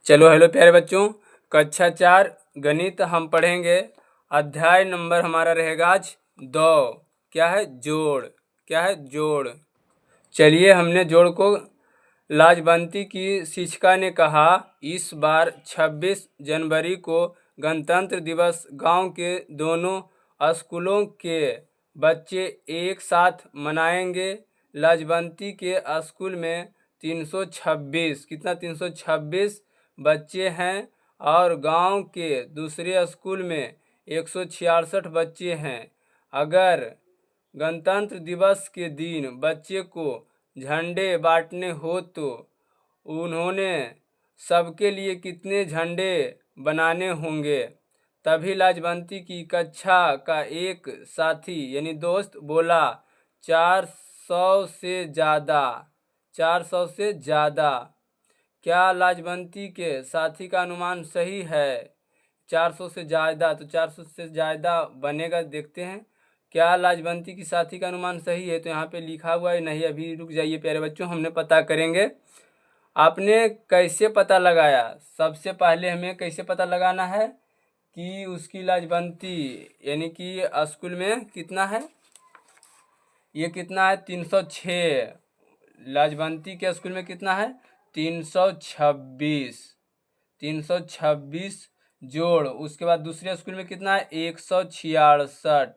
चलो हेलो प्यारे बच्चों, कक्षा 4 गणित हम पढ़ेंगे। अध्याय नंबर हमारा रहेगा आज 2। क्या है? जोड़। क्या है? जोड़। चलिए, हमने जोड़ को लाजवंती की शिक्षिका ने कहा, इस बार 26 जनवरी को गणतंत्र दिवस गांव के दोनों स्कूलों के बच्चे एक साथ मनाएंगे। लाजवंती के स्कूल में 326 कितना 326 बच्चे हैं और गांव के दूसरे स्कूल में 166 बच्चे हैं। अगर गणतंत्र दिवस के दिन बच्चे को झंडे बांटने हो तो उन्होंने सबके लिए कितने झंडे बनाने होंगे? तभी लाजवंती की कक्षा का एक साथी यानी दोस्त बोला, 400 से ज़्यादा। 400 से ज़्यादा। क्या लाजवंती के साथी का अनुमान सही है? 400 से ज़्यादा, तो 400 से ज़्यादा बनेगा। देखते हैं क्या लाजवंती की साथी का अनुमान सही है। तो यहाँ पे लिखा हुआ है नहीं, अभी रुक जाइए प्यारे बच्चों, हमने पता करेंगे। आपने कैसे पता लगाया? सबसे पहले हमें कैसे पता लगाना है कि उसकी लाजवंती यानी कि स्कूल में कितना है? ये कितना है? 306। लाजवंती के स्कूल में कितना है? 326। 326 जोड़, उसके बाद दूसरे स्कूल में कितना है? 166।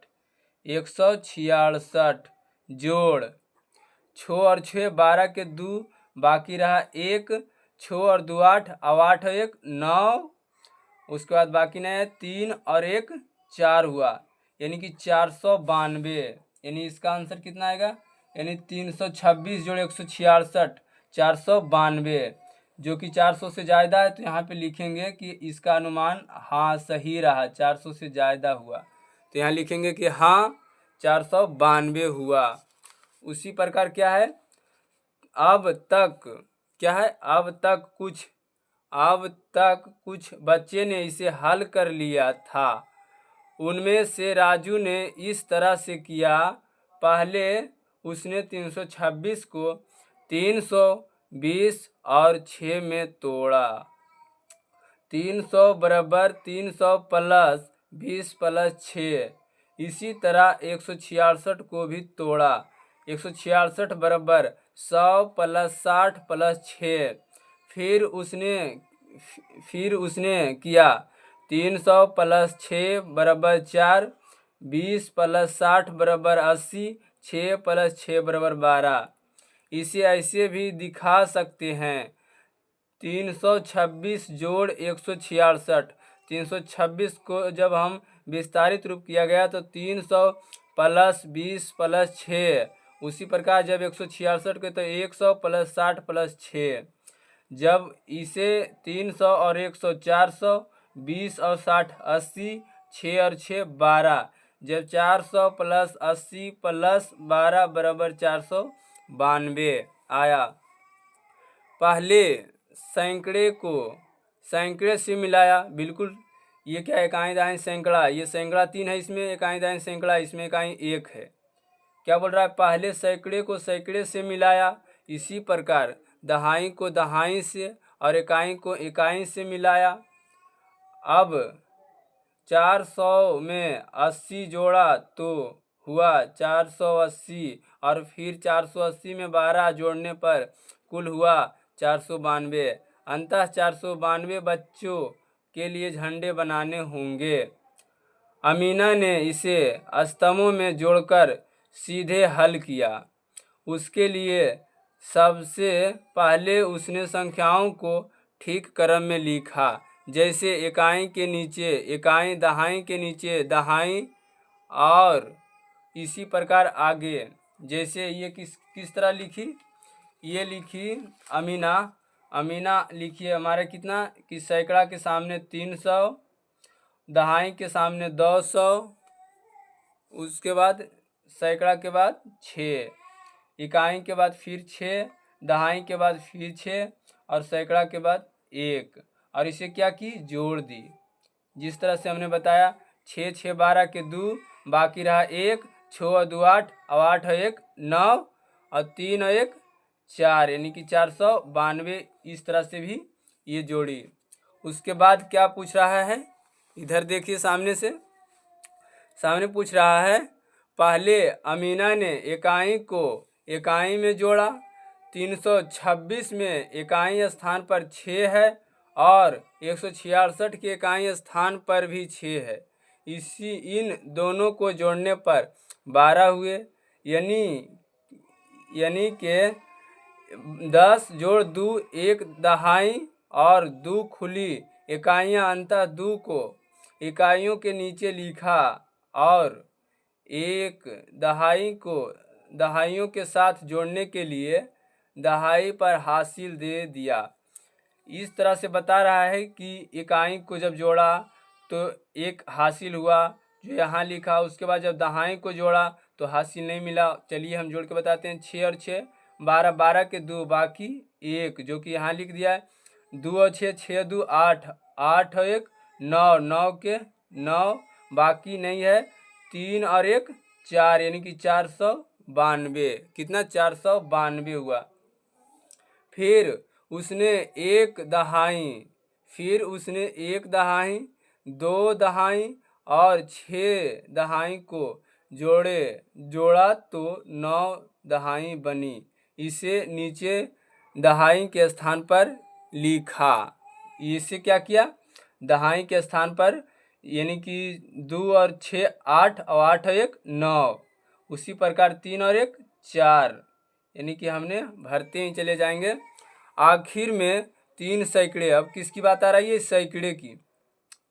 166 जोड़, 6 और 6 12 के 2 बाकी रहा 1, 6 और 2 8, अब 8 और 1 9, उसके बाद बाकी नहीं है 3 और 1 4 हुआ, यानी कि 492। यानी इसका आंसर कितना आएगा? यानी 326 जोड़ 166 492, जो कि 400 से ज़्यादा है। तो यहाँ पे लिखेंगे कि इसका अनुमान हाँ सही रहा, 400 से ज़्यादा हुआ। तो यहाँ लिखेंगे कि हाँ 492 हुआ। उसी प्रकार क्या है? अब तक क्या है? अब तक कुछ बच्चे ने इसे हल कर लिया था। उनमें से राजू ने इस तरह से किया। पहले उसने 326 को 320 और 6 में तोड़ा। 300 बराबर 300 प्लस 20 प्लस 6। इसी तरह 166 को भी तोड़ा। 166 बराबर 100 प्लस 60 प्लस 6। फिर उसने किया 300 प्लस 6 बराबर 4, 20 प्लस 60 बराबर 80, 6 प्लस 6 बराबर 12। इसे ऐसे भी दिखा सकते हैं, 326 जोड़ 166। 326 को जब हम विस्तारित रूप किया गया तो 300 प्लस 20 प्लस 6। उसी प्रकार जब 166 के तो 100 प्लस 60 प्लस 6। जब इसे 300 और 100 400, 20 और 60 80, 6 और 6 12। जब 400 प्लस 80 प्लस 12 बराबर 492 आया। पहले सैकड़े को सैकड़े से मिलाया। बिल्कुल, ये क्या है? इकाई दाएं सैकड़ा। ये सैकड़ा 3 है, इसमें इकाई दाएं सैकड़ा, इसमें इकाई 1 है। क्या बोल रहा है? पहले सैकड़े को सैकड़े से मिलाया। इसी प्रकार दहाई को दहाई से और इकाई को इकाई से मिलाया। अब 400 में 80 जोड़ा तो हुआ 480, और फिर 480 में 12 जोड़ने पर कुल हुआ 492। अंततः 492 बच्चों के लिए झंडे बनाने होंगे। अमीना ने इसे स्तंभों में जोड़कर सीधे हल किया। उसके लिए सबसे पहले उसने संख्याओं को ठीक क्रम में लिखा, जैसे इकाई के नीचे इकाई, दहाई के नीचे दहाई, और इसी प्रकार आगे। जैसे ये किस तरह लिखी? ये लिखी अमीना लिखिए हमारे कितना कि सैकड़ा के सामने 300, दहाई के सामने 200, उसके बाद सैकड़ा के बाद 6, इकाई के बाद फिर 6, दहाई के बाद फिर 6 और सैकड़ा के बाद 1। और इसे क्या की? जोड़ दी। जिस तरह से हमने बताया, 6 6 12 के 2 बाकी रहा 1, 6 और 2 8, और 8 और 1 9, और 3 और 1 4, यानी कि 492। इस तरह से भी ये जोड़ी। उसके बाद क्या पूछ रहा है, इधर देखिए सामने पूछ रहा है, पहले अमीना ने इकाई को इकाई में जोड़ा, 326 में इकाई स्थान पर 6 है और 166 के इकाई स्थान पर भी 6 है। इन दोनों को जोड़ने पर 12 हुए, यानी के 10 जोड़ 2 1 दहाई और 2 खुली इकाइयाँ अंततः 2 को इकाइयों के नीचे लिखा और एक दहाई को दहाइयों के साथ जोड़ने के लिए दहाई पर हासिल दे दिया। इस तरह से बता रहा है कि इकाई को जब जोड़ा तो एक हासिल हुआ जो यहाँ लिखा, उसके बाद जब दहाई को जोड़ा तो हासिल नहीं मिला। चलिए हम जोड़ के बताते हैं, 6 और 6 12, 12 के 2 बाकी 1 जो कि यहाँ लिख दिया है। 2 और 6 6 2 8, 8 और 1 9, 9 के 9 बाकी नहीं है, 3 और 1 4 यानी कि 492। कितना? 492 हुआ। फिर उसने एक दहाई 2 दहाई और 6 दहाई को जोड़ा तो 9 दहाई बनी। इसे नीचे दहाई के स्थान पर लिखा। इसे क्या किया? दहाई के स्थान पर, यानी कि 2 और 6 8 और 8 और 1 9, उसी प्रकार 3 और 1 4, यानी कि हमने भरते ही चले जाएंगे। आखिर में 3 सैकड़े, अब किसकी बात आ रही है? सैकड़े की।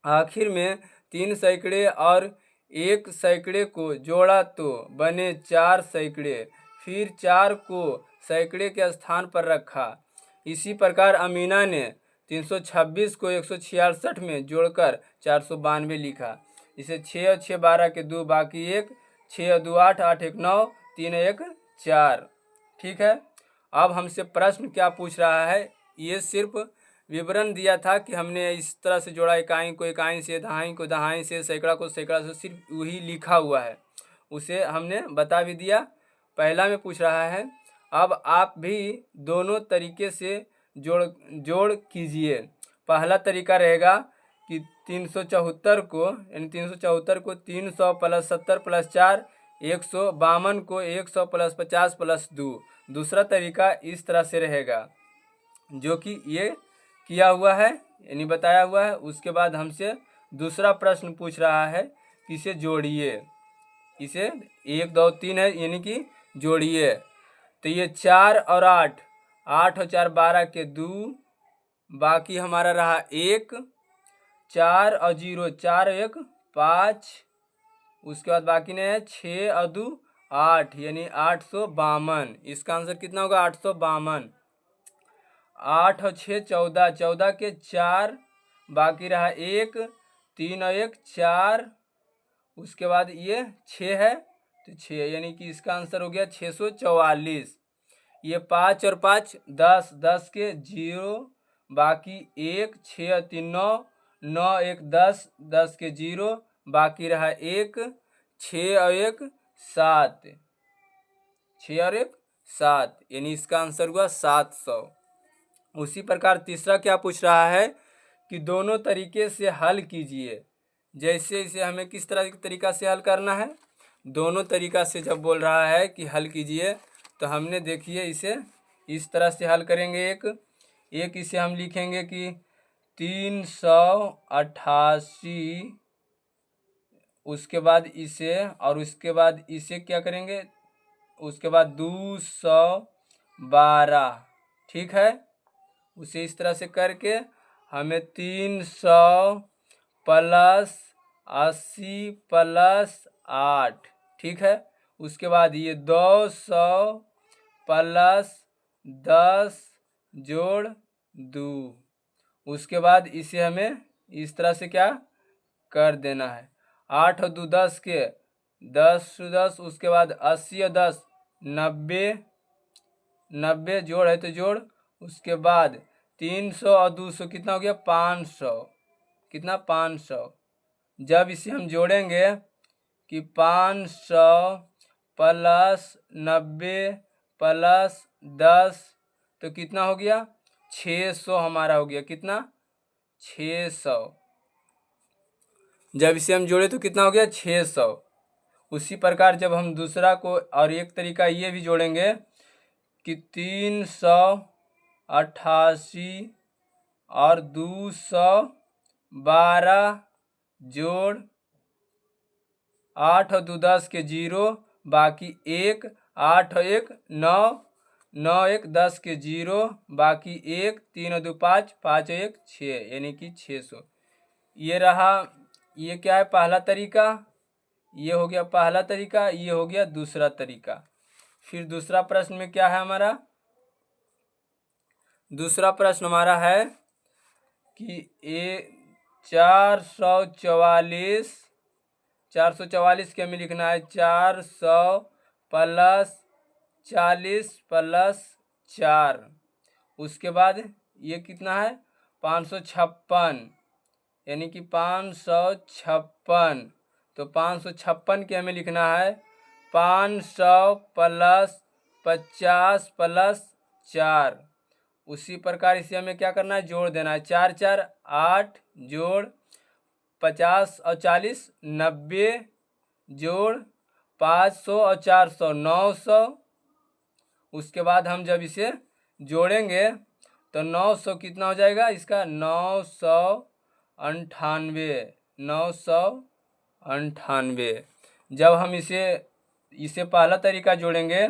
आखिर में 3 सैकड़े और 1 सैकड़े को जोड़ा तो बने 4 सैकड़े, फिर 4 को सैकड़े के स्थान पर रखा। इसी प्रकार अमीना ने 326 को 166 में जोड़कर 492 लिखा। इसे 6 और 6 12 के 2 बाकी 1, 6 और 2 8, 8 1 9, 3 1 4। ठीक है। अब हमसे प्रश्न क्या पूछ रहा है, ये सिर्फ विवरण दिया था कि हमने इस तरह से जोड़ा, इकाई को इकाई से, दहाई को दहाई से, सैकड़ा को सैकड़ा से, सिर्फ वही लिखा हुआ है, उसे हमने बता भी दिया। पहला में पूछ रहा है, अब आप भी दोनों तरीके से जोड़ कीजिए। पहला तरीका रहेगा कि 374 को, यानी 374 को 300 प्लस 70 प्लस 4, 152 को 100 प्लस 50 प्लस 2। दूसरा तरीका इस तरह से रहेगा, जो कि ये किया हुआ है, यानी बताया हुआ है। उसके बाद हमसे दूसरा प्रश्न पूछ रहा है कि इसे जोड़िए। इसे 1 2 3 है, यानी कि जोड़िए। तो ये 4 और 8, 8 और 4 12 के 2 बाकी हमारा रहा 1, 4 और 0 4 1 5, उसके बाद बाकी नहीं है 6 और 2 8, यानी 852। इसका आंसर कितना होगा? 852। 8 और 6 14, 14 के 4 बाकी रहा 1, 3 और 1 4, उसके बाद ये 6 है तो 6, यानी कि इसका आंसर हो गया 644। ये 5 और 5 10, 10 के 0 बाकी 1, 6 और 3 9, 9 1 10, 10 के 0 बाकी रहा 1, 6 और 1 7, 6 और 1 7, यानी इसका आंसर हुआ 700। उसी प्रकार तीसरा क्या पूछ रहा है कि दोनों तरीके से हल कीजिए। जैसे इसे हमें किस तरह के तरीका से हल करना है, दोनों तरीका से जब बोल रहा है कि हल कीजिए, तो हमने देखिए इसे इस तरह से हल करेंगे। एक इसे हम लिखेंगे कि 388, उसके बाद इसे, और उसके बाद इसे क्या करेंगे, उसके बाद 212। ठीक है। उसे इस तरह से करके हमें 300 प्लस 80 प्लस 8, ठीक है। उसके बाद ये 200 प्लस 10 जोड़ 2, उसके बाद इसे हमें इस तरह से क्या कर देना है, 8 और 2 10 के 10 10, उसके बाद 80 और 10 90, 90 जोड़ है तो जोड़, उसके बाद 300 और 200 कितना हो गया 500, कितना 500। जब इसे हम जोड़ेंगे कि 500 प्लस 90 प्लस 10 तो कितना हो गया 600 हमारा हो गया। कितना? 600। जब इसे हम जोड़े तो कितना हो गया? 600। उसी प्रकार जब हम दूसरा को, और एक तरीका ये भी जोड़ेंगे कि 388 और 212 जोड़ 8 और 2 10 के 0 बाकी 1, 8 और 1 9, 9 1 10 के 0 बाकी 1, 3 और 2 5, 5 और 1 6, यानी कि 600। ये रहा, ये क्या है? पहला तरीका। ये हो गया पहला तरीका, ये हो गया दूसरा तरीका। फिर दूसरा प्रश्न में क्या है हमारा? दूसरा प्रश्न हमारा है कि 444 के हमें लिखना है 400 प्लस 40 प्लस 4। उसके बाद ये कितना है? 556, यानी कि 556। तो 556 के हमें लिखना है 500 प्लस 50 प्लस 4। उसी प्रकार इसे हमें क्या करना है? जोड़ देना है। 4 4 8 जोड़ 50 और 40 90 जोड़ 500 और 400 900। उसके बाद हम जब इसे जोड़ेंगे तो 900 कितना हो जाएगा इसका? 998। जब हम इसे पहला तरीका जोड़ेंगे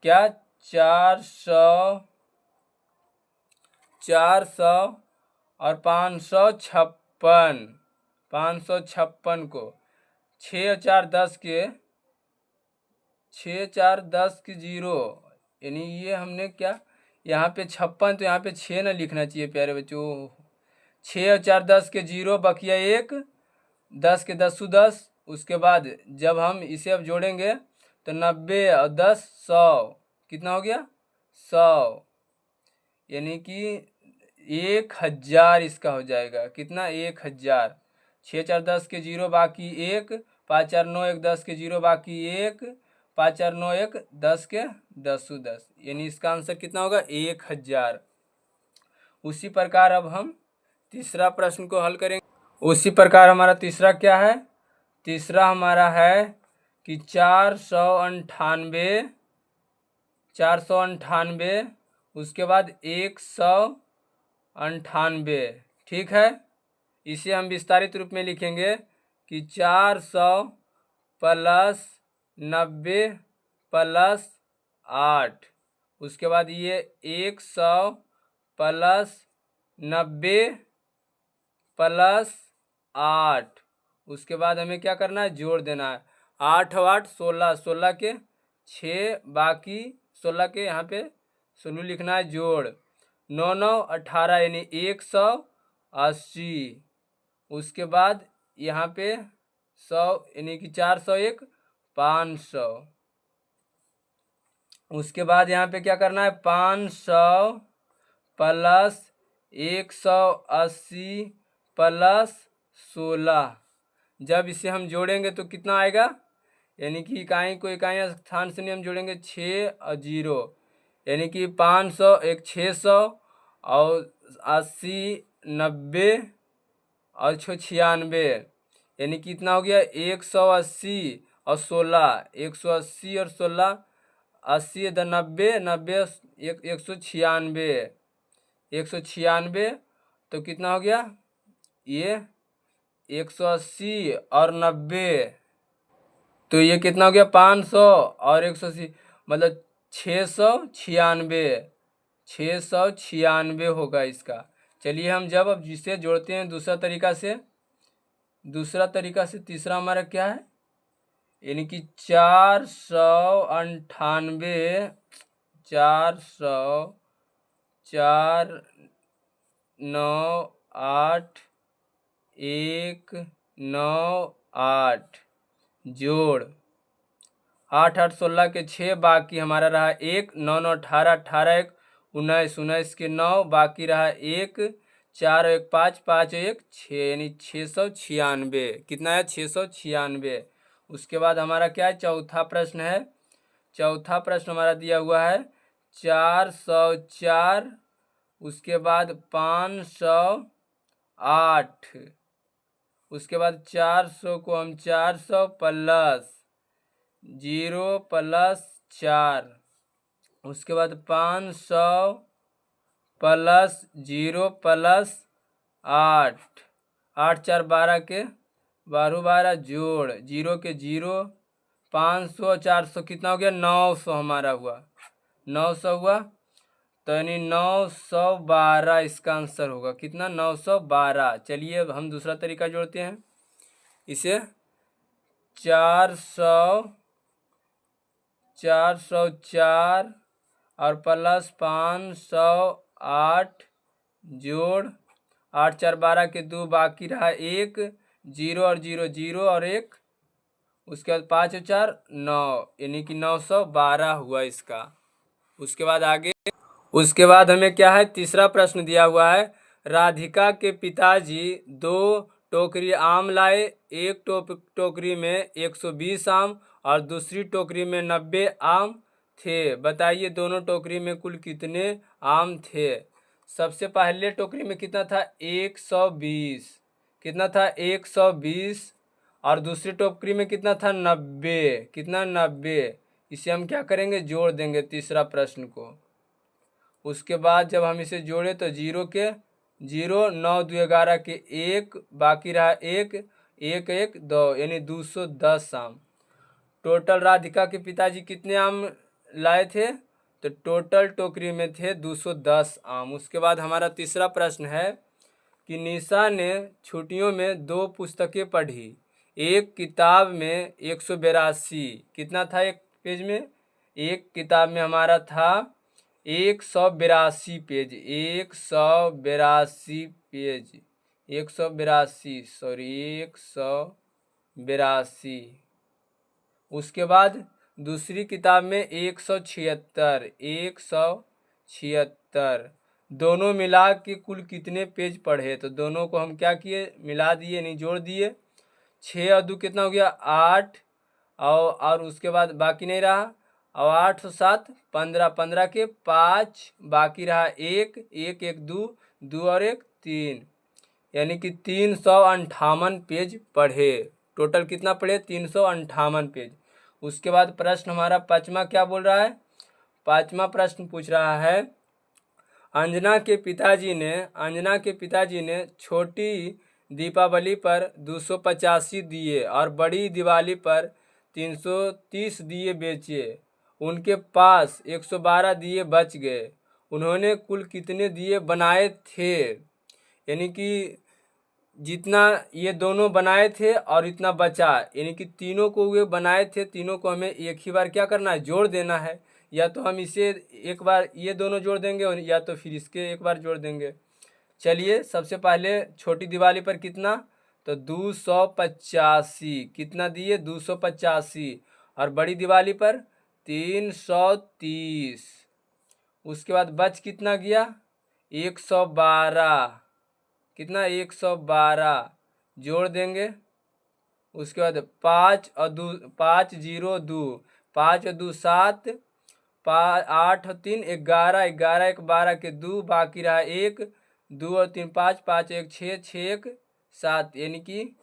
क्या? 400 और 556 को 6 और 4 10 के 0, यानी ये हमने क्या यहाँ पे 56, तो यहाँ पे 6 ना लिखना चाहिए प्यारे बच्चों। 6 और 4 10 के 0 बकिया 1, 10 के 10 10। उसके बाद जब हम इसे अब जोड़ेंगे तो 90 और 10 100, कितना हो गया? 100, यानी कि 1000 इसका हो जाएगा। कितना? 1000। 6 4 10 के 0 बाकी 1, 5 4 9 1 10 के 0 बाकी 1, 5 4 9 1 10 के 10 10, यानी इसका आंसर कितना होगा? 1000। उसी प्रकार अब हम तीसरा प्रश्न को हल करेंगे। उसी प्रकार हमारा तीसरा क्या है? तीसरा हमारा है कि 498, उसके बाद 198। ठीक है, इसे हम विस्तारित रूप में लिखेंगे कि 400 प्लस 90 प्लस 8। उसके बाद ये 100 प्लस 90 प्लस 8। उसके बाद हमें क्या करना है? जोड़ देना है। 8 और 8 16, 16 के 6 बाकी 16 के यहाँ पे 16 लिखना है जोड़ 9 9 18, यानी 180। उसके बाद यहाँ पे 100, यानी कि 401 500। उसके बाद यहाँ पे क्या करना है? 500 प्लस 180 प्लस 16। जब इसे हम जोड़ेंगे तो कितना आएगा? यानी कि इकाई को इकाई स्थान से नहीं हम जोड़ेंगे 6 और 0, यानी कि 500 एक 600 और 80 90 और 96, यानी कि कितना हो गया? 180 और 16, 180 और 16, 80 90 90 196, 196। तो कितना हो गया? ये 180 और 90, तो ये कितना हो गया? 500 और 180, मतलब 696 होगा इसका। चलिए हम जब अब जिसे जोड़ते हैं दूसरा तरीका से तीसरा हमारा क्या है? यानी कि 498, 400 4 9 8 1 9 8 जोड़ 8 8 16 के 6 बाकी हमारा रहा 1, 9 9 18, 18 1 19, 19 के 9 बाकी रहा 1, 4 1 5, 5 1 6, यानी 696। कितना है? 696। उसके बाद हमारा क्या है? चौथा प्रश्न है। चौथा प्रश्न हमारा दिया हुआ है 404 उसके बाद 508, उसके बाद 400 को हम 400 प्लस 0 प्लस 4, उसके बाद 500 प्लस 0 प्लस 8, 8 4 12 के 12 12 जोड़ 0 के 0, 500 400 कितना हो गया 900 हमारा हुआ, 900 हुआ। तो यानी 912 इसका आंसर होगा। कितना 912। चलिए अब हम दूसरा तरीका जोड़ते हैं। इसे 404 और प्लस 508 जोड़ 8 4 12 के 2 बाकी रहा 1, 0 और 0 0 और 1, उसके बाद 5 और 4 9, यानी कि 912 हुआ इसका। उसके बाद आगे, उसके बाद हमें क्या है, तीसरा प्रश्न दिया हुआ है। राधिका के पिताजी 2 टोकरी आम लाए। एक टोकरी में 120 आम और दूसरी टोकरी में 90 आम थे। बताइए दोनों टोकरी में कुल कितने आम थे। सबसे पहले टोकरी में कितना था 120, कितना था 120, और दूसरी टोकरी में कितना था 90, कितना 90। इसे हम क्या करेंगे, जोड़ देंगे तीसरा प्रश्न को। उसके बाद जब हम इसे जोड़े तो 0 के 0, 9 2 11 के 1 बाकी रहा 1, 1 1 2, यानी 210 आम। टोटल राधिका के पिताजी कितने आम लाए थे, तो टोटल टोकरी में थे 210 आम। उसके बाद हमारा तीसरा प्रश्न है कि निशा ने छुट्टियों में 2 पुस्तकें पढ़ी। एक किताब में 182, कितना था एक पेज में, एक किताब में हमारा था 182 पेज, 182 पेज, 182 सॉरी 182। उसके बाद दूसरी किताब में 176, 176। दोनों मिला के कुल कितने पेज पढ़े, तो दोनों को हम क्या किए, मिला दिए, नहीं जोड़ दिए। 6 और 2 कितना हो गया 8, और उसके बाद बाकी नहीं रहा, और 8 और 7 15, 15 के 5 बाकी रहा 1, 1 1 2, 2 और 1 3, यानी कि 358 पेज पढ़े। टोटल कितना पढ़े 358 पेज। उसके बाद प्रश्न हमारा पांचवा क्या बोल रहा है, पांचवा प्रश्न पूछ रहा है, अंजना के पिताजी ने छोटी दीपावली पर 285 दिए और बड़ी दिवाली पर 330 दिए बेचे। उनके पास 112 दिए बच गए। उन्होंने कुल कितने दिए बनाए थे, यानी कि जितना ये दोनों बनाए थे और इतना बचा, यानी कि तीनों को वे बनाए थे, तीनों को हमें एक ही बार क्या करना है, जोड़ देना है। या तो हम इसे एक बार ये दोनों जोड़ देंगे और या तो फिर इसके एक बार जोड़ देंगे। चलिए सबसे पहले छोटी दिवाली पर कितना, तो 285, कितना दिए 285, और बड़ी दिवाली पर 330। उसके बाद बच कितना गया 112, कितना 112 जोड़ देंगे। उसके बाद 5 और 2 5 0 2, 5 और 2 7, 8 और 3 11, 11 1 12 के 2 बाकी रहा 1, 2 और 3 5, 5 1 6, 6 1 7, यानी कि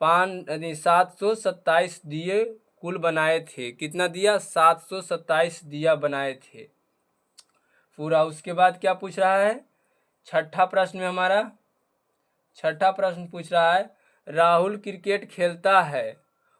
727 दिए कुल बनाए थे। कितना दिया 727 दिया बनाए थे पूरा। उसके बाद क्या पूछ रहा है, छठा प्रश्न में हमारा छठा प्रश्न पूछ रहा है, राहुल क्रिकेट खेलता है।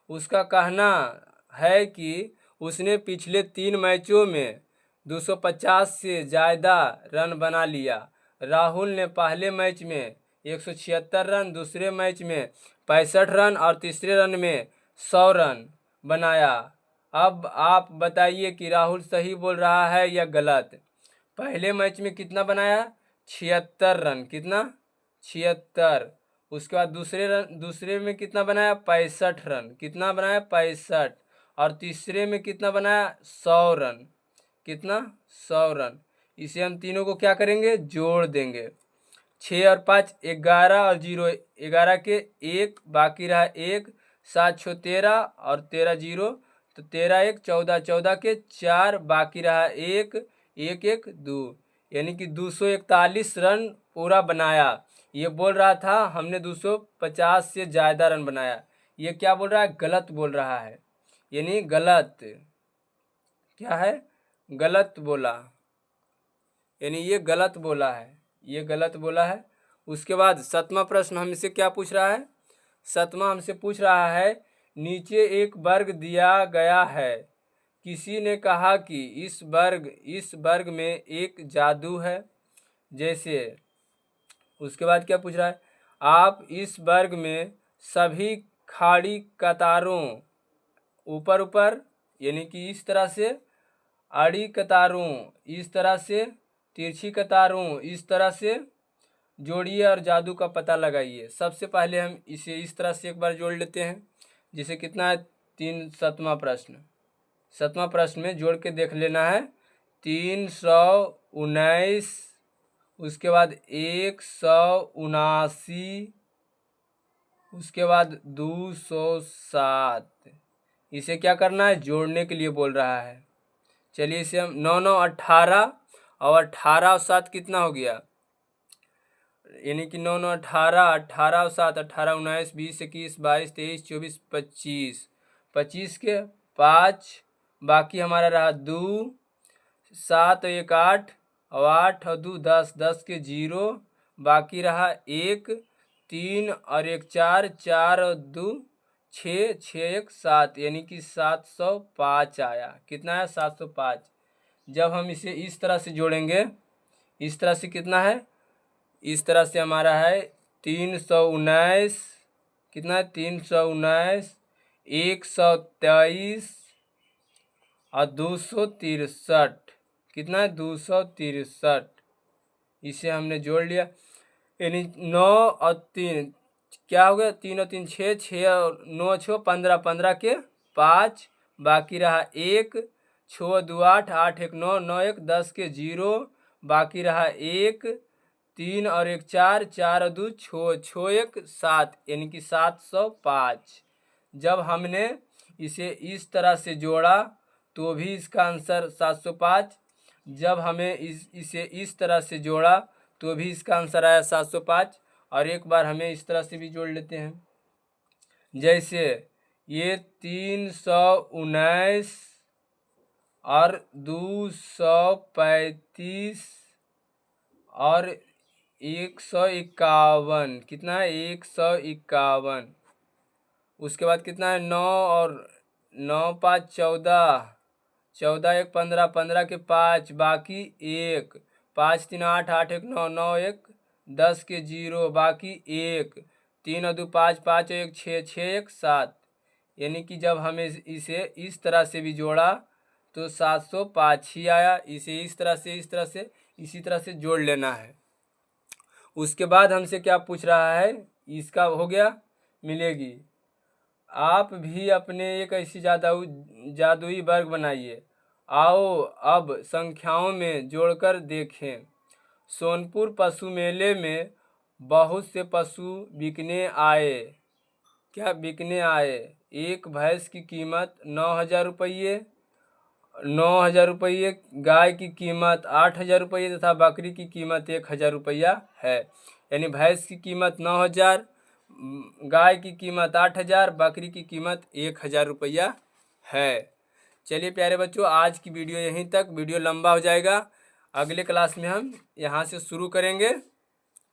उसका कहना है कि उसने पिछले 3 मैचों में 250 से ज़्यादा रन बना लिया। राहुल ने पहले मैच में 176 रन, दूसरे मैच में 65 रन और तीसरे रन में 100 रन बनाया। अब आप बताइए कि राहुल सही बोल रहा है या गलत। पहले मैच में कितना बनाया 76 रन, कितना 76। उसके बाद दूसरे में कितना बनाया 65 रन, कितना बनाया 65, और तीसरे में कितना बनाया 100 रन, कितना 100 रन। इसे हम तीनों को क्या करेंगे, जोड़ देंगे। 6 और 5 11 और 0 11 के 1 बाकी रहा 1, 7 6 13 और 13 0, तो 13 1 14, 14 के 4 बाकी रहा 1, 1 1 2, यानी कि 241 रन पूरा बनाया। ये बोल रहा था हमने 250 से ज़्यादा रन बनाया। ये क्या बोल रहा है? गलत बोल रहा है, यानी गलत। क्या है? गलत बोला, यानी ये गलत बोला है, ये गलत बोला है। उसके बाद 7वां प्रश्न हमसे क्या पूछ रहा है? 7वां हमसे पूछ रहा है, नीचे एक वर्ग दिया गया है, किसी ने कहा कि इस वर्ग में एक जादू है, जैसे। उसके बाद क्या पूछ रहा है? आप इस वर्ग में सभी खाड़ी कतारों ऊपर ऊपर, यानी कि इस तरह से, आड़ी कतारों इस तरह से, तिरछी कतारों इस तरह से जोड़िए और जादू का पता लगाइए। सबसे पहले हम इसे इस तरह से एक बार जोड़ लेते हैं। जिसे कितना है? 7वां प्रश्न। 7वां प्रश्न में जोड़ के देख लेना है। 319, उसके बाद 179, उसके बाद 207। इसे क्या करना है? जोड़ने के लिए बोल रहा है। चलिए इसे हम 9 9 18, और 18 और 7 कितना हो गया? यानी कि 9 9 18, 18 और 7 18, 19, 20, 21, 22, 23, 24, 25। 25 के 5, बाकी हमारा रहा 2, 7 और 1 8, और 8 और 2 10, 10 के 0, बाकी रहा 1, 3 और 1 4, 4 और 2 6, 6 1 7, यानी कि 705 आया। कितना है? 705। जब हम इसे इस तरह से जोड़ेंगे, इस तरह से कितना है? इस तरह से हमारा है 319, कितना है? 319, 123 और 263। कितना है? 263। इसे हमने जोड़ लिया, यानी 9 और 3 क्या हो गया? 3 और 3 6, 6 और 9 6 15, 15 के 5, बाकी रहा 1, 6 2 8, 8 1 9, 9 1 10 के 0, बाकी रहा 1, 3 और 1 4, 4 और 2 6, 6 1 7, यानी कि 705। जब हमने इसे इस तरह से जोड़ा तो भी इसका आंसर 705। जब हमें इसे इस तरह से जोड़ा तो भी इसका आंसर आया 705। और एक बार हमें इस तरह से भी जोड़ लेते हैं। जैसे ये 319 और 235 और 151। कितना है? 151। उसके बाद कितना है? 9 और 9 5 14, 14 1 15, 15 के 5, बाकी 1, 5 3 8, 8 1 9, 9 1 10 के 0, बाकी 1, 3 और 2 5, 5 और 1 6, 6 1 7। यानी कि जब हमें इसे इस तरह से भी जोड़ा तो 705 ही आया। इसे इस तरह से, इस तरह से, इसी तरह से जोड़ लेना है। उसके बाद हमसे क्या पूछ रहा है? इसका हो गया, मिलेगी। आप भी अपने एक ऐसी जादुई वर्ग बनाइए। आओ अब संख्याओं में जोड़कर देखें। सोनपुर पशु मेले में बहुत से पशु बिकने आए। क्या बिकने आए? एक भैंस की कीमत 9,000 रुपये, 9,000 रुपये, गाय की कीमत 8,000 रुपये तथा बकरी की कीमत 1,000 रुपया है। यानी भैंस की कीमत 9,000, गाय की कीमत 8,000, बकरी की कीमत 1,000 रुपया है। चलिए प्यारे बच्चों, आज की वीडियो यहीं तक। वीडियो लंबा हो जाएगा, अगले क्लास में हम यहाँ से शुरू करेंगे,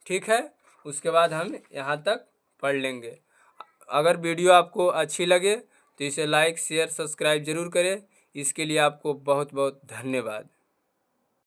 ठीक है? उसके बाद हम यहाँ तक पढ़ लेंगे। अगर वीडियो आपको अच्छी लगे तो इसे लाइक शेयर सब्सक्राइब ज़रूर करें। इसके लिए आपको बहुत बहुत धन्यवाद।